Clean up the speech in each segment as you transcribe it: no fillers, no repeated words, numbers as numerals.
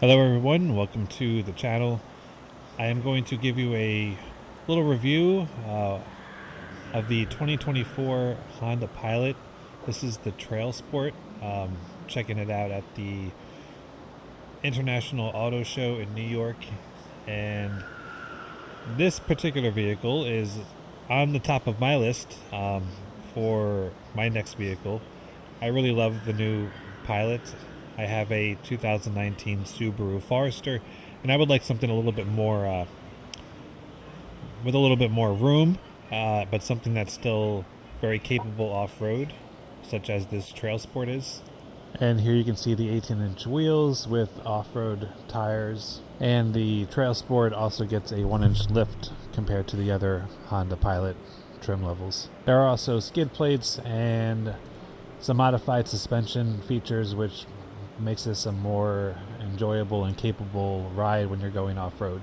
Hello everyone, welcome to the channel. I am going to give you a little review of the 2024 Honda Pilot. This is the Trailsport. Checking it out at the International Auto Show in New York, and this particular vehicle is on the top of my list for my next vehicle. I really love the new Pilot. I have a 2019 Subaru Forester, and I would like something a little bit more with a little bit more room, but something that's still very capable off-road, such as this Trailsport is. And here you can see the 18-inch wheels with off-road tires, and the Trailsport also gets a 1-inch lift compared to the other Honda Pilot trim levels. There are also skid plates and some modified suspension features, which makes this a more enjoyable and capable ride when you're going off-road.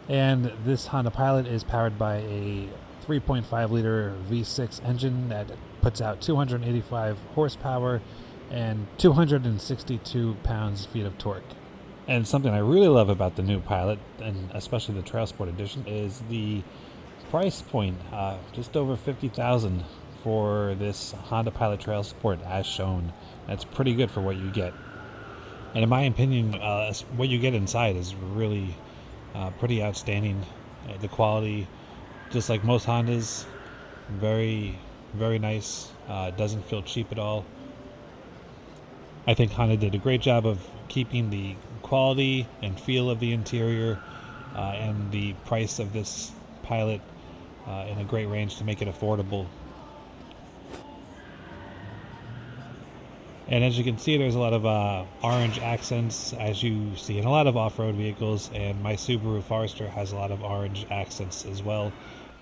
And this Honda Pilot is powered by a 3.5 liter V6 engine that puts out 285 horsepower and 262 pounds-feet of torque. And something I really love about the new Pilot, and especially the Trailsport edition, is the price point. Just over $50,000 for this Honda Pilot Trailsport as shown. That's pretty good for what you get. And in my opinion, what you get inside is really pretty outstanding. The quality, just like most Hondas, very, very nice. Doesn't feel cheap at all. I think Honda did a great job of keeping the quality and feel of the interior and the price of this Pilot in a great range to make it affordable. And as you can see, there's a lot of orange accents, as you see in a lot of off-road vehicles, and my Subaru Forester has a lot of orange accents as well,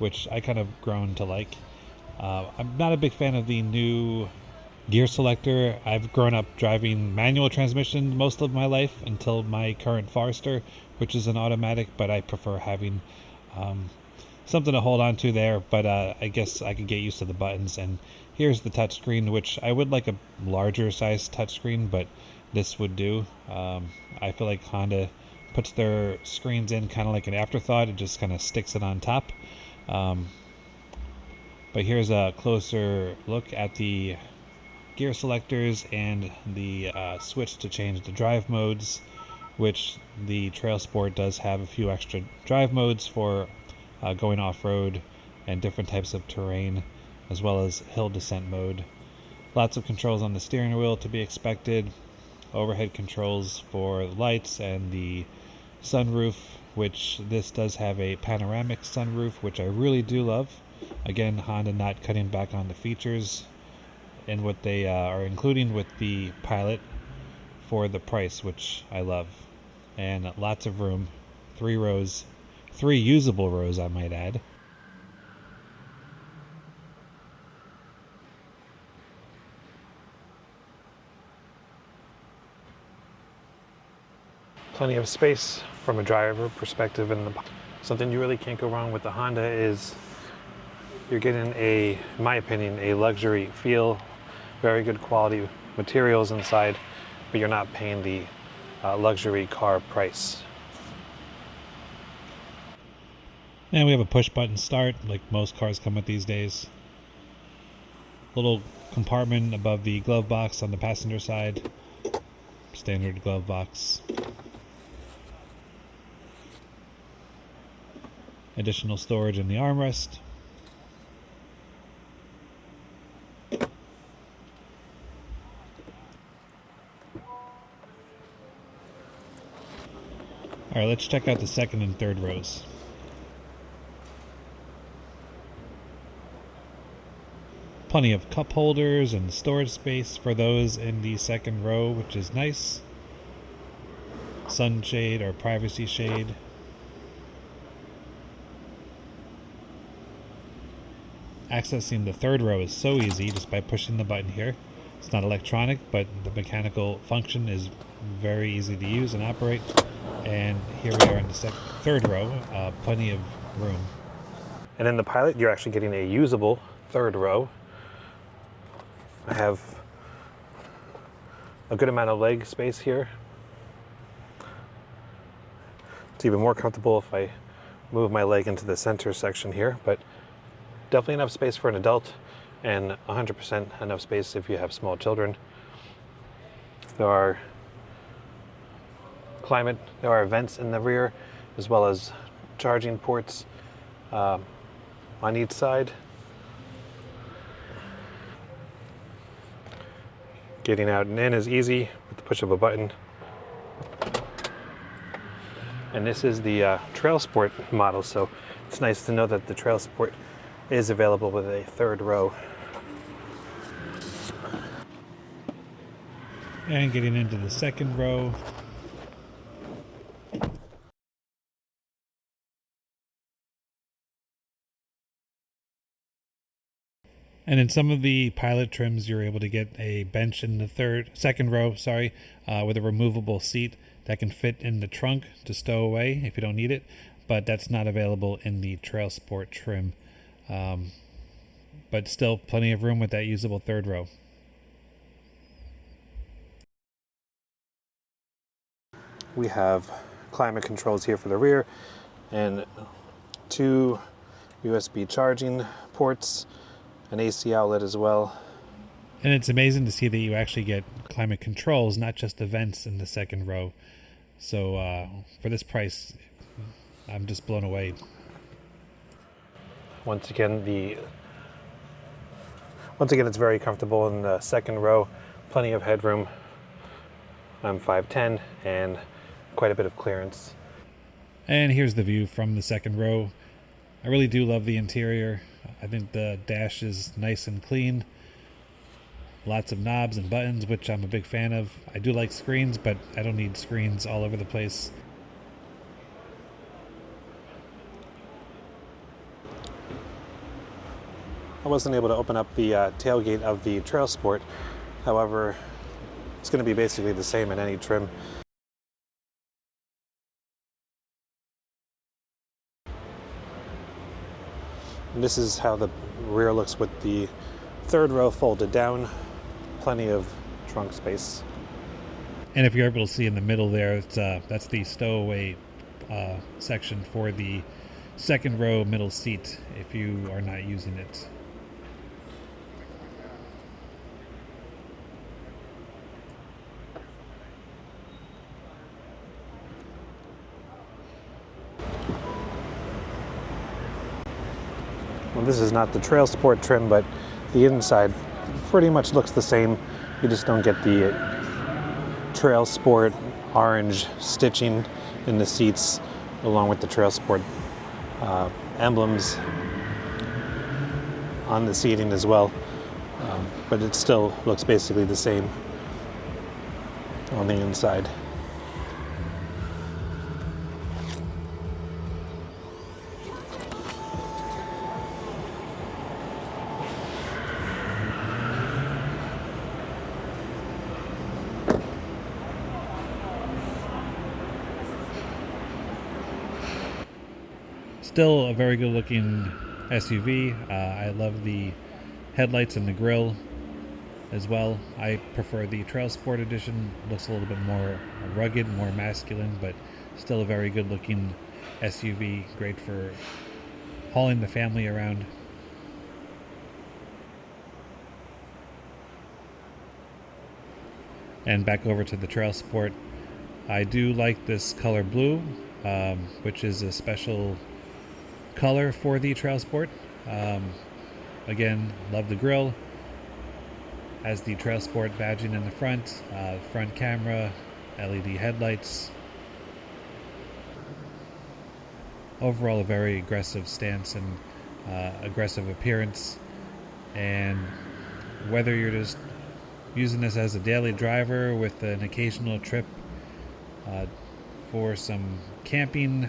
which I kind of grown to like. I'm not a big fan of the new gear selector. I've grown up driving manual transmission most of my life until my current Forester, which is an automatic, but I prefer having something to hold on to there. But I guess I could get used to the buttons. And here's the touchscreen, which I would like a larger size touchscreen, but this would do. I feel like Honda puts their screens in kind of like an afterthought. It just kind of sticks it on top. But here's a closer look at the gear selectors and the switch to change the drive modes, which the Trailsport does have a few extra drive modes for going off-road and different types of terrain, as well as hill descent mode. Lots of controls on the steering wheel to be expected. Overhead controls for the lights and the sunroof, which this does have a panoramic sunroof, which I really do love. Again, Honda not cutting back on the features and what they are including with the Pilot for the price, which I love. And lots of room, 3 rows, 3 usable rows I might add. Plenty of space from a driver perspective, and something you really can't go wrong with the Honda is you're getting in my opinion, a luxury feel. Very good quality materials inside, but you're not paying the luxury car price. And we have a push button start, like most cars come with these days. Little compartment above the glove box on the passenger side. Standard glove box. Additional storage in the armrest. All right, let's check out the second and third rows. Plenty of cup holders and storage space for those in the second row, which is nice. Sunshade or privacy shade. Accessing the third row is so easy just by pushing the button here. It's not electronic, but the mechanical function is very easy to use and operate. And here we are in the third row, plenty of room. And in the Pilot, you're actually getting a usable third row. I have a good amount of leg space here. It's even more comfortable if I move my leg into the center section here, but definitely enough space for an adult and 100% enough space if you have small children. There are vents in the rear, as well as charging ports on each side. Getting out and in is easy with the push of a button. And this is the Trailsport model, so it's nice to know that the Trailsport is available with a third row. And getting into the second row. And in some of the Pilot trims, you're able to get a bench in the second row, with a removable seat that can fit in the trunk to stow away if you don't need it. But that's not available in the Trailsport trim. But still plenty of room with that usable third row. We have climate controls here for the rear and 2 USB charging ports, an AC outlet as well. And it's amazing to see that you actually get climate controls, not just the vents in the second row. So for this price, I'm just blown away. Once again, it's very comfortable in the second row. Plenty of headroom. I'm 5'10", and quite a bit of clearance. And here's the view from the second row. I really do love the interior. I think the dash is nice and clean. Lots of knobs and buttons, which I'm a big fan of. I do like screens, but I don't need screens all over the place. I wasn't able to open up the tailgate of the Trailsport. However, it's going to be basically the same in any trim. And this is how the rear looks with the third row folded down. Plenty of trunk space. And if you're able to see in the middle there, that's the stowaway section for the second row middle seat if you are not using it. Well, this is not the Trailsport trim, but the inside pretty much looks the same. You just don't get the Trailsport orange stitching in the seats along with the Trailsport emblems on the seating as well. But it still looks basically the same on the inside. Still a very good looking SUV. I love the headlights and the grille as well. I prefer the Trailsport edition. Looks a little bit more rugged, more masculine, but still a very good looking SUV. Great for hauling the family around. And back over to the Trailsport. I do like this color blue, which is a special color for the Trailsport. Again, love the grille. Has the Trailsport badging in the front camera, LED headlights. Overall, a very aggressive stance and aggressive appearance. And whether you're just using this as a daily driver with an occasional trip for some camping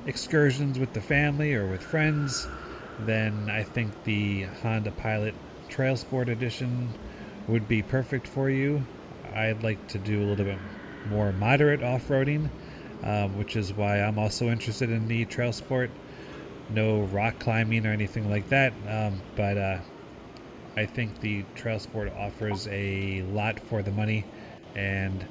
excursions with the family or with friends, then I think the Honda Pilot Trailsport Edition would be perfect for you. I'd like to do a little bit more moderate off-roading, which is why I'm also interested in the Trailsport. No rock climbing or anything like that, but I think the Trailsport offers a lot for the money, and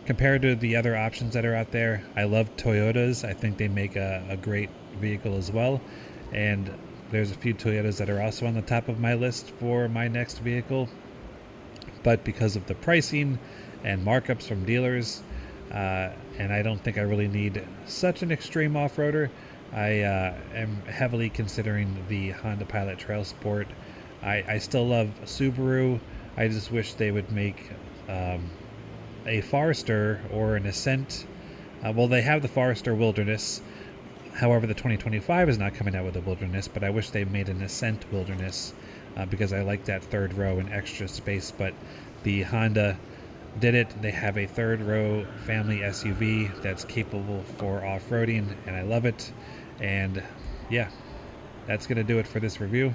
Compared to the other options that are out there, I love Toyotas. I think they make a great vehicle as well. And there's a few Toyotas that are also on the top of my list for my next vehicle. But because of the pricing and markups from dealers, and I don't think I really need such an extreme off-roader, I am heavily considering the Honda Pilot Trailsport. I still love Subaru. I just wish they would make a Forester or an Ascent. Well, they have the Forester Wilderness. However, the 2025 is not coming out with a Wilderness, but I wish they made an Ascent Wilderness because I like that third row and extra space. But the Honda did it. They have a third row family SUV that's capable for off-roading, and I love it. And yeah, that's going to do it for this review.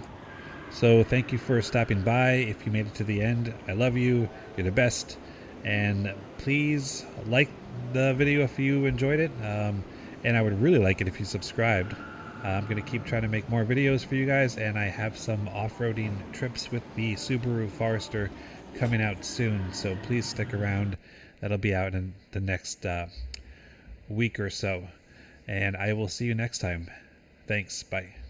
So thank you for stopping by. If you made it to the end, I love you. You're the best. And please like the video if you enjoyed it. And I would really like it if you subscribed. I'm going to keep trying to make more videos for you guys, and I have some off-roading trips with the Subaru Forester coming out soon, so please stick around. That'll be out in the next week or so, and I will see you next time. Thanks. Bye.